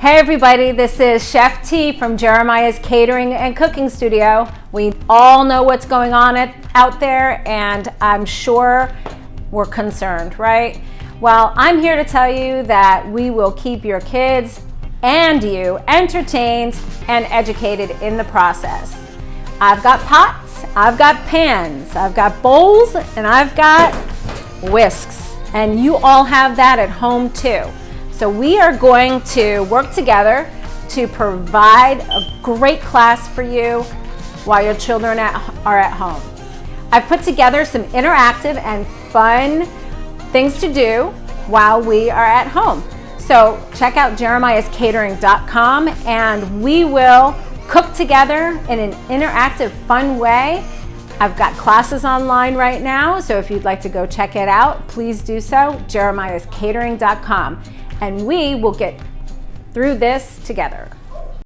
Hey everybody, this is Chef T from Jeremiah's Catering and Cooking Studio. We all know what's going on out there, and I'm sure we're concerned, right? Well, I'm here to tell you that we will keep your kids and you entertained and educated in the process. I've got pots, I've got pans, I've got bowls, and I've got whisks, and you all have that at home too. So we are going to work together to provide a great class for you while your children are at home. I've put together some interactive and fun things to do while we are at home. So check out jeremiahscatering.com and we will cook together in an interactive, fun way. I've got classes online right now, so if you'd like to go check it out, please do so, jeremiahscatering.com. And we will get through this together.